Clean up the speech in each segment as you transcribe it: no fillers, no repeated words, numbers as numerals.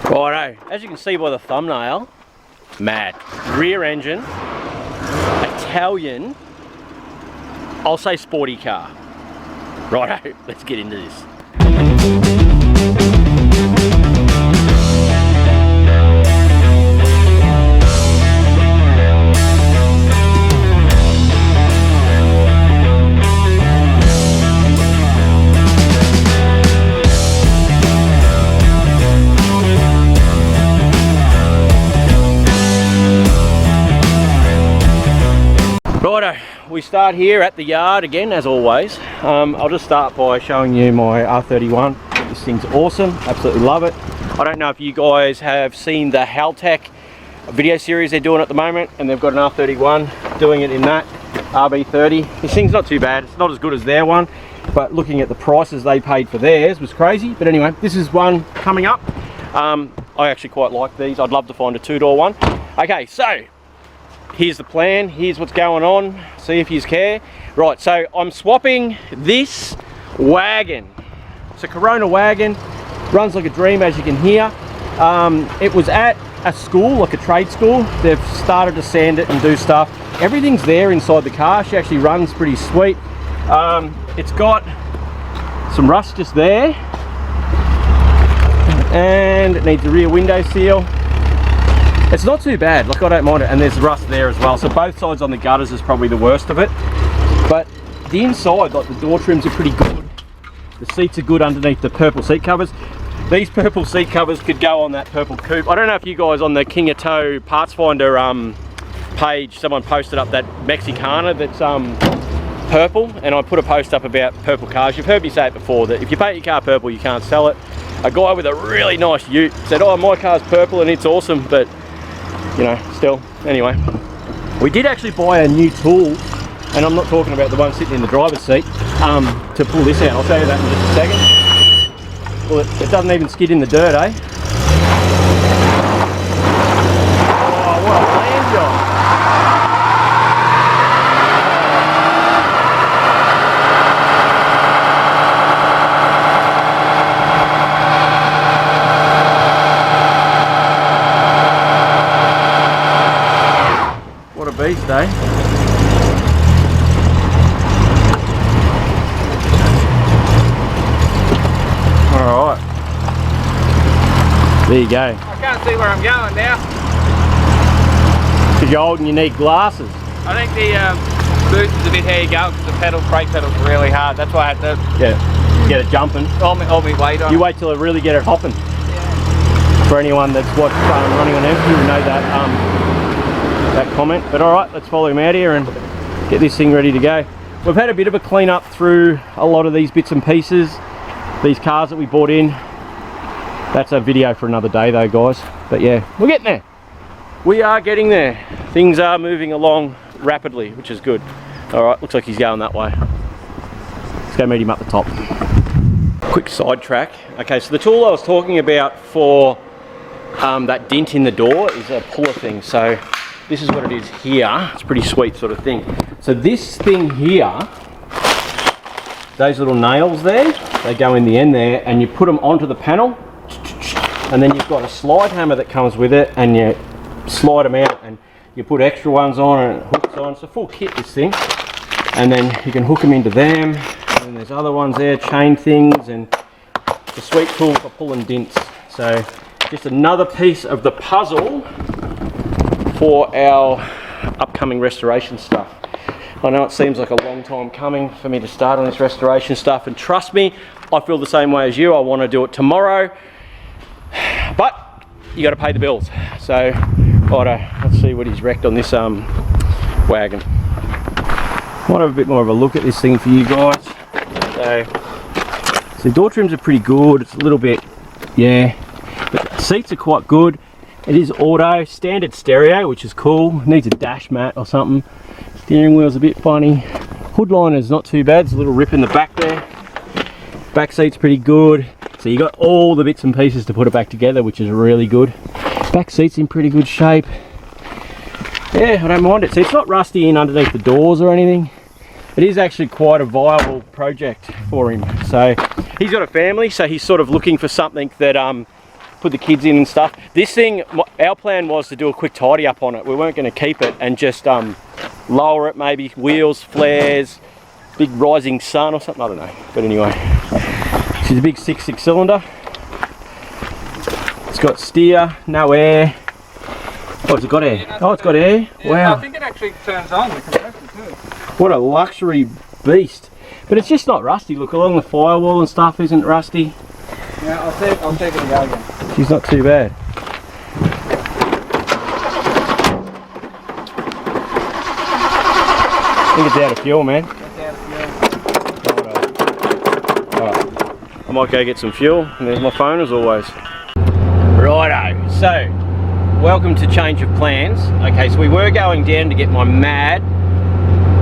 Righto, as you can see by the thumbnail, mad. Rear engine, Italian, I'll say sporty car. Righto, let's get into this. Righto, we start here at the yard again, as always. I'll just start by showing you my R31. This thing's awesome, absolutely love it. I don't know if you guys have seen the Haltech video series they're doing at the moment, and they've got an R31 doing it in that RB30. This thing's not too bad, it's not as good as their one, but looking at the prices they paid for theirs was crazy. But anyway, this is one coming up. I actually quite like these. I'd love to find a two-door one. Okay, so here's the plan, here's what's going on, see if you care. Right, so I'm swapping this wagon. It's a Corona wagon, runs like a dream, as you can hear. It was at a school, like a trade school. They've started to sand it and do stuff. Everything's there inside the car. She actually runs pretty sweet. It's got some rust just there, and it needs a rear window seal. It's not too bad, like I don't mind it, and there's rust there as well, so both sides on the gutters is probably the worst of it. But the inside, like the door trims are pretty good. The seats are good underneath the purple seat covers. These purple seat covers could go on that purple coupe. I don't know if you guys on the Kingatow parts finder page, someone posted up that Mexicana that's purple, and I put a post up about purple cars. You've heard me say it before, that if you paint your car purple you can't sell it. A guy with a really nice ute said, oh, my car's purple and it's awesome, but you know, still, anyway. We did actually buy a new tool, and I'm not talking about the one sitting in the driver's seat, to pull this out. I'll show you that in just a second. Well, it doesn't even skid in the dirt, eh? Oh, what a land job. What a beast, eh? Alright. There you go. I can't see where I'm going now. Because you're old and you need glasses. I think the boost is a bit how you go, because the brake pedal's really hard. That's why I had to get it jumping. Hold me weight on. You wait till I really get it hopping. Yeah. For anyone that's watched Running on Empty, you know that that comment. But alright, let's follow him out here and get this thing ready to go. We've had a bit of a clean up through a lot of these bits and pieces, these cars that we bought in. That's a video for another day though, guys. But yeah, we're getting there. We are getting there. Things are moving along rapidly, which is good. Alright, looks like he's going that way. Let's go meet him up the top. Quick sidetrack. Okay, so the tool I was talking about for that dent in the door is a puller thing. So this is what it is here. It's a pretty sweet sort of thing. So this thing here, those little nails there, they go in the end there, and you put them onto the panel, and then you've got a slide hammer that comes with it, and you slide them out, and you put extra ones on and hooks on. It's a full kit, this thing. And then you can hook them into them, and there's other ones there, chain things, and it's a sweet tool for pulling dents. So just another piece of the puzzle for our upcoming restoration stuff. I know it seems like a long time coming for me to start on this restoration stuff, and trust me, I feel the same way as you. I want to do it tomorrow, but you got to pay the bills. So righto, let's see what he's wrecked on this wagon. Might have a bit more of a look at this thing for you guys. So door trims are pretty good. It's a little bit, yeah, but the seats are quite good. It is auto, standard stereo, which is cool. Needs a dash mat or something. Steering wheel's a bit funny. Hood liner's not too bad. There's a little rip in the back there. Back seat's pretty good. So you got all the bits and pieces to put it back together, which is really good. Back seat's in pretty good shape. Yeah, I don't mind it. So it's not rusty in underneath the doors or anything. It is actually quite a viable project for him. So he's got a family, so he's sort of looking for something that put the kids in and stuff. This thing, our plan was to do a quick tidy up on it. We weren't going to keep it and just lower it, maybe wheels, flares, big rising sun or something, I don't know. But anyway, she's a big 6.6 cylinder. It's got steer, no air. Oh, has it got air? Oh, it's got air. Yeah, wow. I think it actually turns on the compressor too. What a luxury beast. But it's just not rusty. Look, along the firewall and stuff isn't rusty. Yeah, I'll take it again. She's not too bad. I think it's out of fuel, man. Alright. I might go get some fuel, and there's my phone as always. Righto, so welcome to change of plans. Okay, so we were going down to get my mad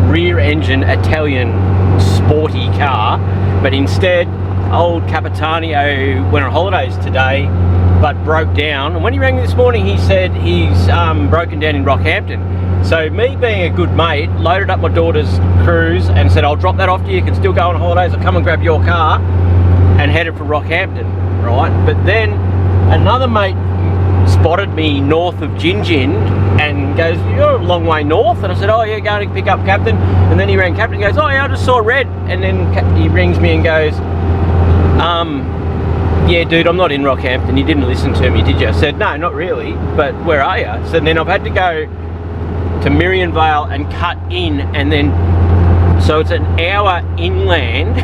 rear engine Italian sporty car, but instead old Capitano went on holidays today but broke down, and when he rang me this morning he said he's broken down in Rockhampton. So me being a good mate, loaded up my daughter's cruise and said, I'll drop that off to you, you can still go on holidays, I'll come and grab your car, and headed for Rockhampton, right? But then another mate spotted me north of Gin and goes, you're a long way north, and I said, oh yeah, going to pick up Captain. And then he rang Captain and goes, oh yeah, I just saw red. And then he rings me and goes, yeah dude, I'm not in Rockhampton, you didn't listen to me, did you? I said, no, not really, but where are you? So then I've had to go to Miriam Vale and cut in, and then so it's an hour inland,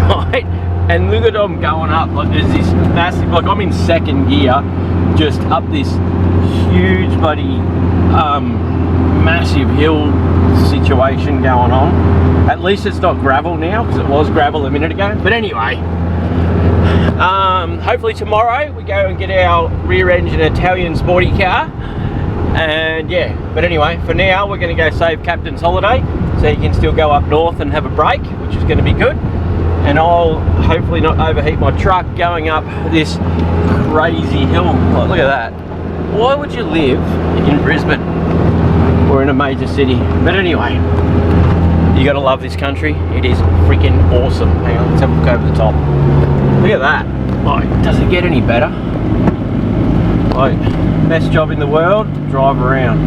right? And look at them going up, like there's this massive, like I'm in second gear, just up this huge bloody massive hill situation going on. At least it's not gravel now, because it was gravel a minute ago. But anyway, hopefully tomorrow we go and get our rear engine Italian sporty car. And yeah, but anyway, for now we're going to go save Captain's holiday, so he can still go up north and have a break, which is going to be good. And I'll hopefully not overheat my truck going up this crazy hill. Oh, look at that. Why would you live in Brisbane or in a major city? But anyway, you gotta love this country. It is freaking awesome. Hang on, let's have a look over the top. Look at that. Like, does it get any better? Like, best job in the world, drive around.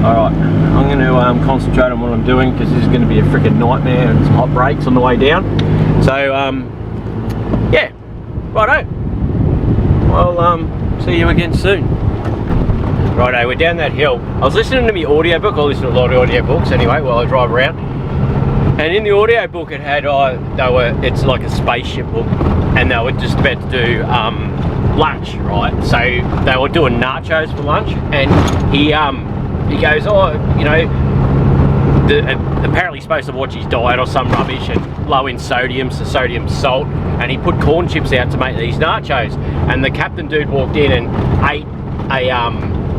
Alright, I'm going to concentrate on what I'm doing, because this is going to be a freaking nightmare and some hot brakes on the way down. So, yeah, righto. I'll see you again soon. Righto, we're down that hill. I was listening to my audiobook. I listen to a lot of audiobooks anyway while I drive around. And in the audiobook it had, it's like a spaceship book, and they were just about to do lunch, right? So they were doing nachos for lunch, and he goes, oh, you know, apparently he's supposed to watch his diet or some rubbish, and low in sodium, so sodium salt, and he put corn chips out to make these nachos. And the Captain dude walked in and ate a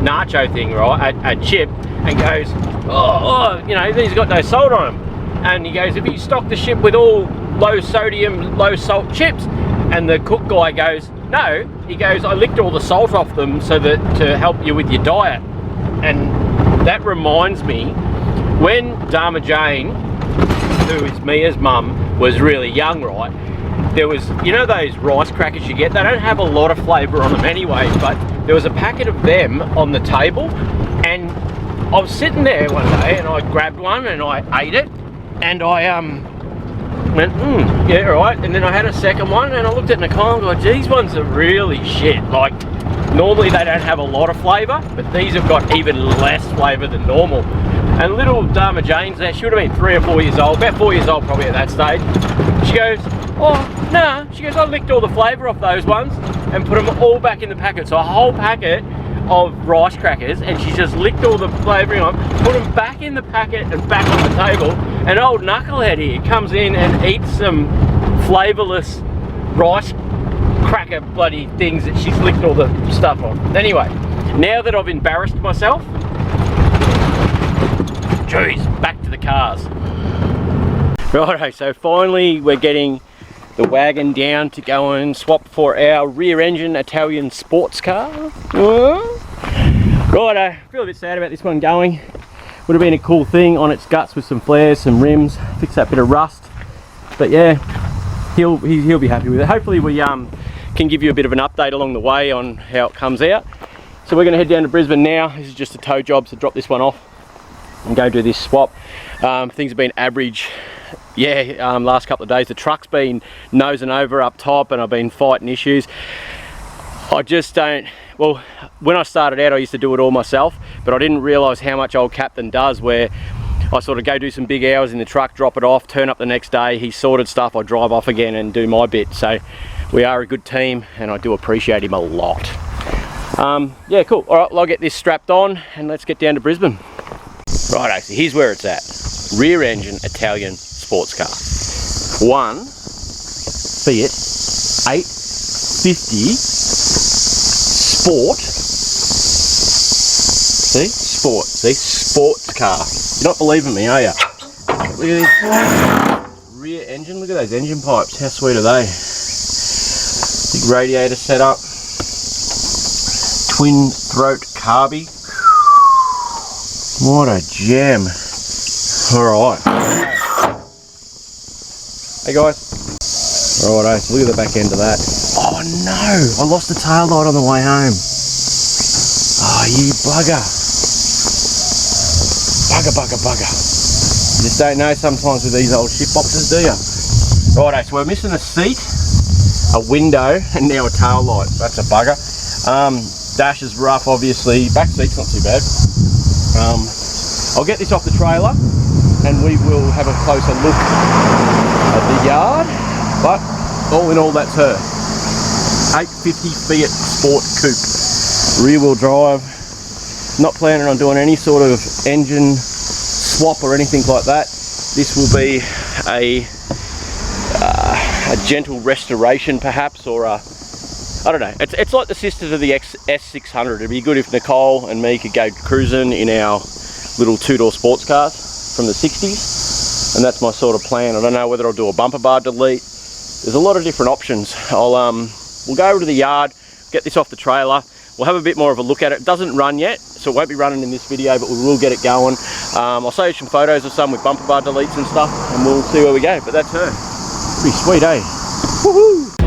nacho thing, right, a chip, and goes, oh, you know, these got no salt on them. And he goes, if you stock the ship with all low sodium, low salt chips? And the cook guy goes, no. He goes, I licked all the salt off them so that to help you with your diet. And that reminds me, when Dharma Jane, who is Mia's mum, was really young, right, there was, you know those rice crackers you get? They don't have a lot of flavour on them anyway, but there was a packet of them on the table, and I was sitting there one day and I grabbed one and I ate it, and I went, yeah, right. And then I had a second one and I looked at Nicole and go, these ones are really shit. Like, normally they don't have a lot of flavour, but these have got even less flavour than normal. And little Dharma Jane's there, she would have been 3 or 4 years old, about 4 years old probably at that stage. She goes, oh, nah. She goes, I licked all the flavour off those ones and put them all back in the packet. So a whole packet of rice crackers, and she just licked all the flavouring on, put them back in the packet and back on the table. And old knucklehead here comes in and eats some flavourless rice cracker bloody things that she's licked all the stuff on. Anyway, now that I've embarrassed myself, geez, back to the cars. Righto, so finally we're getting the wagon down to go and swap for our rear engine Italian sports car. Righto, I feel a bit sad about this one going. Would have been a cool thing on its guts with some flares, some rims, fix that bit of rust. But yeah, he'll be happy with it. Hopefully we can can give you a bit of an update along the way on how it comes out. So we're going to head down to Brisbane now. This is just a tow job, so drop this one off and go do this swap. Things have been average. Yeah, last couple of days the truck's been nosing over up top and I've been fighting issues. I just don't, well, when I started out I used to do it all myself, but I didn't realise how much old Captain does, where I sort of go do some big hours in the truck, drop it off, turn up the next day, he's sorted stuff, I drive off again and do my bit. So we are a good team and I do appreciate him a lot. Yeah, cool. All right, well, I'll get this strapped on and let's get down to Brisbane. Righto, so here's where it's at. Rear engine Italian sports car. One Fiat 850 Sport. See? Sport. See? Sports car. You're not believing me, are you? Look at this. Rear engine. Look at those engine pipes. How sweet are they? Big radiator setup. Twin throat carby. What a gem. Alright. Hey guys. Righto, so look at the back end of that. Oh no! I lost the tail light on the way home. Oh, you bugger. Bugger. You just don't know sometimes with these old shit boxes, do you? Righto, so we're missing a seat, a window, and now a tail light. That's a bugger. Dash is rough, obviously. Back seat's not too bad. I'll get this off the trailer and we will have a closer look at the yard, but all in all that's her. 850 Fiat Sport Coupe, rear wheel drive. Not planning on doing any sort of engine swap or anything like that. This will be a gentle restoration perhaps, or a, I don't know, it's like the sister to the S600. It'd be good if Nicole and me could go cruising in our little two-door sports cars from the 60s, and that's my sort of plan. I don't know whether I'll do a bumper bar delete. There's a lot of different options. We'll go over to the yard, get this off the trailer, we'll have a bit more of a look at it. It doesn't run yet, so it won't be running in this video, but we will get it going. I'll show you some photos of some with bumper bar deletes and stuff, and we'll see where we go. But that's her. Pretty sweet, eh? Woohoo!